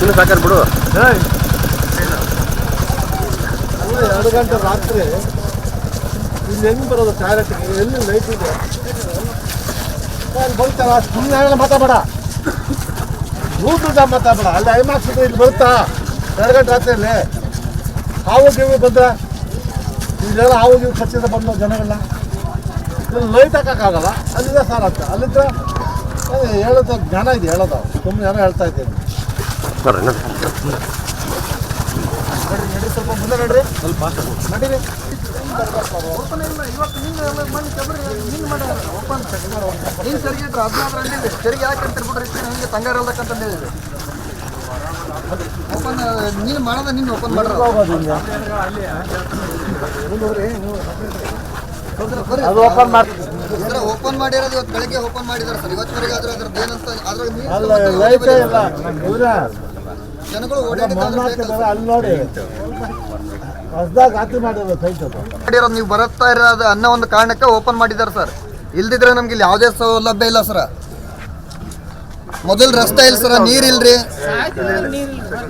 ಇನ್ನು ಸಾಕಾರ ಬಿಡು. ಅಲ್ಲ 2 ಗಂಟೆ ರಾತ್ರಿ ಇಲ್ಲಿ ಹೆಂಗೆ ಬರೋದು ಟಾಯ್ಲೆಟ್ಗೆ? ಎಲ್ಲಿ ಲೈಟ್ ಇದೆ ಬರುತ್ತಲ್ಲ, ಸುಮ್ಮನೆ ಮಾತಾಡ ಊಟದ ಮಾತಾಡ. ಅಲ್ಲಿ ಐಮಾಕ್ಸ್ ಇಲ್ಲಿ ಬರುತ್ತಾ 2 ಗಂಟೆ ರಾತ್ರಿಯಲ್ಲಿ? ಹಾವು ಗಿವಿ ಬಂದ್ರೆ ಇಲ್ಲೆಲ್ಲ ಹಾವು ಗಿವಿ ಕಚ್ಚಿದ ಬಂದು ಜನಗಳನ್ನ ಇಲ್ಲಿ ಲೈಟ್ ಹಾಕೋಕ್ಕಾಗಲ್ಲ. ಅಲ್ಲಿದೆ ಸರ್ ಅಂತ ಅಲ್ಲಿದ್ದರೆ ಹೇಳೋದು ಜ್ಞಾನ ಇದೆ, ಹೇಳೋದು ಸುಮ್ಮನೆ ಏನೋ ಹೇಳ್ತಾ ಇದ್ದೀನಿ. ನಡ್ರಿ ಸ್ವಲ್ಪ ಮುಂದೆ ನಡ್ರಿ, ಸ್ವಲ್ಪ ನಡೀರಿ. ತೆರಿಗೆ ಯಾಕೆ ಬಿಡ್ರಿ ಹಿಂಗೆ ತಂಗಾರ ಇಲ್ದಕ್ಕಂತ ಹೇಳಿದ್ರಿ. ಓಪನ್ ನೀನು ಮಾಡೋದ ನೀನು ಓಪನ್ ಮಾಡ್ರಿ. ಅದು ಓಪನ್ ಮಾಡಿ ಓಪನ್ ಮಾಡಿರೋದು ಇವತ್ತು ಬೆಳಗ್ಗೆ ಓಪನ್ ಮಾಡಿದಾರೆ ಸರ್. ಇವತ್ತುವರೆಗೆ ಆದ್ರೆ ಅದ್ರದ್ದು ಏನಂತ ಲೈಟೇ ಇಲ್ಲ. ಜನಗಳು ಅಲ್ಲಿ ನೋಡಿ ಹೊಸದಾಗ ರಾತ್ರಿ ಮಾಡಿರೋದು ನೀವು ಬರುತ್ತಾ ಇರೋದು ಅನ್ನೋ ಒಂದು ಕಾರಣಕ್ಕೆ ಓಪನ್ ಮಾಡಿದ್ದಾರೆ ಸರ್. ಇಲ್ದಿದ್ರೆ ನಮ್ಗೆ ಇಲ್ಲಿ ಯಾವುದೇ ಸೌಲಭ್ಯ ಇಲ್ಲ ಸರ್. ಮೊದಲು ರಸ್ತೆ ಇಲ್ಲ ಸರ, ನೀರಿಲ್ರಿ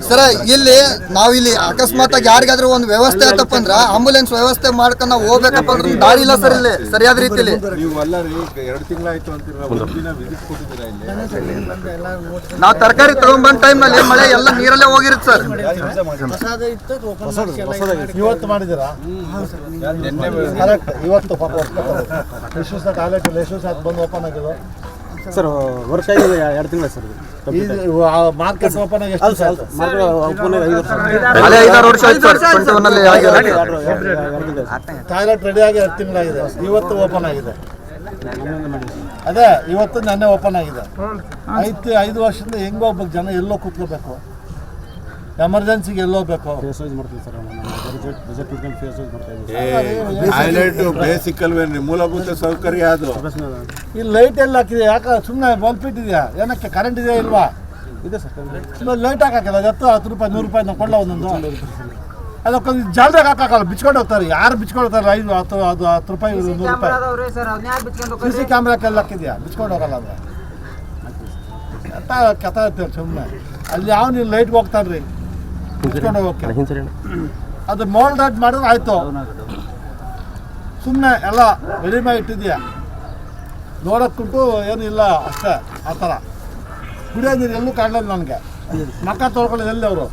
ಸರ. ಇಲ್ಲಿ ನಾವು ಇಲ್ಲಿ ಅಕಸ್ಮಾತ್ ಆಗಿ ಯಾರಿಗಾದ್ರೂ ಒಂದು ವ್ಯವಸ್ಥೆ ಆಯ್ತಪ್ಪ ಅಂದ್ರೆ ಆಂಬುಲೆನ್ಸ್ ವ್ಯವಸ್ಥೆ ಮಾಡ್ಕೊಂಡು ನಾವು ಹೋಗ್ಬೇಕಪ್ಪ ಅಂದ್ರೆ ದಾರಿ ಇಲ್ಲ ಸರ್ ಇಲ್ಲಿ ಸರಿಯಾದ ರೀತಿಯಲ್ಲಿ. ನಾವು ತರಕಾರಿ ತಗೊಂಡ್ಬಂದ ಟೈಮ್ ನಲ್ಲಿ ಮಳೆ ಎಲ್ಲ ನೀರಲ್ಲೇ ಹೋಗಿರುತ್ತೆ ಸರ್. ಇವತ್ತು ಮಾಡಿದ್ದೀರಾ? ಇವತ್ತು ಪಾಪ ಟಾಯ್ಲೆಟ್ ಬಂದು ಓಪನ್ ಆಗಿದೆ ಸರ್. ವರ್ಷ ಆಗಿದೆ 2 ತಿಂಗಳು ಸರ್. ಮಾರ್ಕೆಟ್ ಓಪನ್ ಆಗಿ ಟಾಯ್ಲೆಟ್ ರೆಡಿ ಆಗಿ 2 ತಿಂಗಳಾಗಿದೆ. ಇವತ್ತು ಓಪನ್ ಆಗಿದೆ. ಅದೇ ಇವತ್ತು ನೆನ್ನೆ ಓಪನ್ ಆಗಿದೆ. 5 ವರ್ಷದಿಂದ ಹೆಂಗೆ ಹೋಗ್ಬೇಕು ಜನ? ಎಲ್ಲೋ ಕೂತ್ಕೋಬೇಕು, ಎಮರ್ಜೆನ್ಸಿಗೆ ಎಲ್ಲೋಗ್ಬೇಕು. ಬೇಸಿಕ್ ಅಲ್ವೇನ್ರಿ, ಮೂಲಭೂತ ಸೌಕರ್ಯ ಅದು. ಇಲ್ಲಿ ಲೈಟ್ ಎಲ್ಲ ಹಾಕಿದೆ, ಯಾಕೆ ಸುಮ್ಮನೆ ಬಲ್ಪ್ ಇಟ್ಟಿದ್ಯಾ? ಏನಕ್ಕೆ ಕರೆಂಟ್ ಇದೆಯಾ ಇಲ್ವಾ? ಇದೆ ಸರ್. ಲೈಟ್ ಹಾಕಿಲ್ಲ, ಅದು 10 ರೂಪಾಯಿ 100 ರೂಪಾಯಿ ನಾವು ಕೊಡಲ್ಲ ಒಂದೊಂದು. ಅದಕ್ಕೊಂದು ಜಾಲದಾಗ ಹಾಕಲ್ಲ, ಬಿಚ್ಕೊಂಡು ಹೋಗ್ತಾರೆ. ಯಾರು ಬಿಚ್ಕೊಂಡು ಹೋಗ್ತಾರೆ? 5 10 ರೂಪಾಯಿ 100 ರೂಪಾಯಿ CC ಕ್ಯಾಮ್ರಾಕ್ಕೆಲ್ಲ ಹಾಕಿದ್ಯಾ? ಬಿಚ್ಕೊಂಡು ಹೋಗಲ್ಲ ಅದು ಅಂತ ಕಥೆ ಇರ್ತೇವೆ ಸುಮ್ಮನೆ. ಅಲ್ಲಿ ಯಾವ ನೀವು ಲೈಟ್ಗೆ ಹೋಗ್ತಾರ್ರಿ ಬಿಚ್ಕೊಂಡು ಹೋಗೋಕ್ಕೆ? ಅದು ಮೋಲ್ಡ್ ಮಾಡಿದ್ರೆ ಆಯಿತು. ಸುಮ್ಮನೆ ಎಲ್ಲ ರೆಡಿ ಮಾಡಿ ಇಟ್ಟಿದ್ಯಾ, ನೋಡೋಕ್ಕುಂಟು ಏನು ಇಲ್ಲ ಅಷ್ಟೇ. ಆ ಥರ ಕುಡಿಯೋ ನೀರು ಎಲ್ಲೂ ಕಾಣಲಿಲ್ಲ ನನಗೆ. ಮಕ್ಕ ತೊಳ್ಕೊಳ್ಳೋದು ಎಲ್ಲಿ ಅವರು?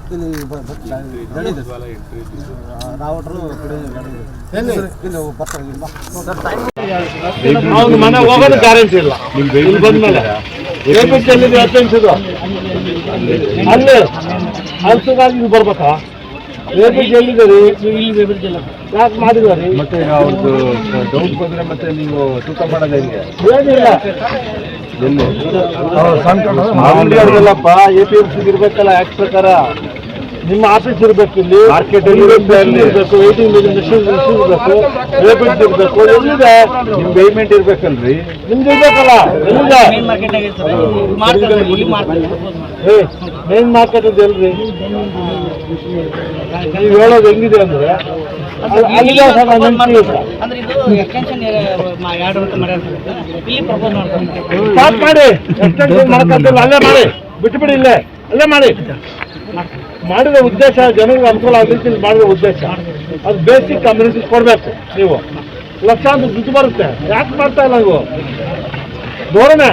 ಅವ್ನು ಮನೆ ಹೋಗೋದು ಗ್ಯಾರಂಟಿ ಇಲ್ಲ. ಇಲ್ಲಿ ಬಂದ್ಮೇಲೆ ಎಲ್ಲಿದೆ ಅಟೆನ್ಸಿದು ಅಲ್ಲಿ ಅನ್ಸುಗಾಗಿ ನೀವು ಬರ್ಬೇಕಾ? ಎಲ್ಲಿದೆ ರೀ? ಯಾಕೆ ಮಾಡಿದಾರೆ? ಮತ್ತೆ ಅವ್ರದ್ದು ಡೌಟ್ ಬಂದ್ರೆ ಮತ್ತೆ ನೀವು ತೂಕ ಮಾಡೋದು ಹೆಂಗೆ? ಏನಿಲ್ಲ, ಅವ್ರಿಗೆಲ್ಲಪ್ಪ APMC ಇರ್ಬೇಕಲ್ಲ ಆಕ್ಟ್ ಪ್ರಕಾರ. ನಿಮ್ಮ ಆಫೀಸ್ ಇರ್ಬೇಕು, ಇಲ್ಲಿ ಮಾರ್ಕೆಟ್ ಇರಬೇಕು, ವೇಟಿಂಗ್ ಮೆಷಿನ್ ಇರಬೇಕು, ರೇಬಿಟ್ ಇರಬೇಕು. ಎಲ್ಲಿದೆ ನಿಮ್ ಪೇಮೆಂಟ್ ಇರ್ಬೇಕಲ್ರಿ? ನಿಮ್ದು ಇರ್ಬೇಕಲ್ಲ. ಎಲ್ಲಿದೆ ಮೇನ್ ಮಾರ್ಕೆಟ್ ಇದೆ ಎಲ್ರಿ? ನೀವು ಹೇಳೋದು ಹೆಂಗಿದೆ ಅಂದ್ರೆ ಸ್ಟಾರ್ಟ್ ಮಾಡಿ, ಎಕ್ಸ್ಟೆನ್ಷನ್ ಮಾಡ್ಕೊಂತಿಲ್ಲ, ಅಲ್ಲೇ ಮಾಡಿ, ಬಿಟ್ಟುಬಿಡಿ. ಇಲ್ಲೇ ಅಲ್ಲೇ ಮಾಡಿ. ಮಾಡಿದ ಉದ್ದೇಶ ಜನರಿಗೆ ಅನುಕೂಲ ಆಗಲಿಕ್ಕೆ ಮಾಡಿದ ಉದ್ದೇಶ ಅದು ಬೇಸಿಕ್ ಕಮ್ಯುನಿಟಿ ಕೊಡಬೇಕು. ನೀವು ಲಕ್ಷಾಂತರ ದುಡ್ಡು ಬರುತ್ತೆ, ಯಾಕೆ ಮಾಡ್ತಾ ಇಲ್ಲ ನೀವು? ನೋಡೋಣ.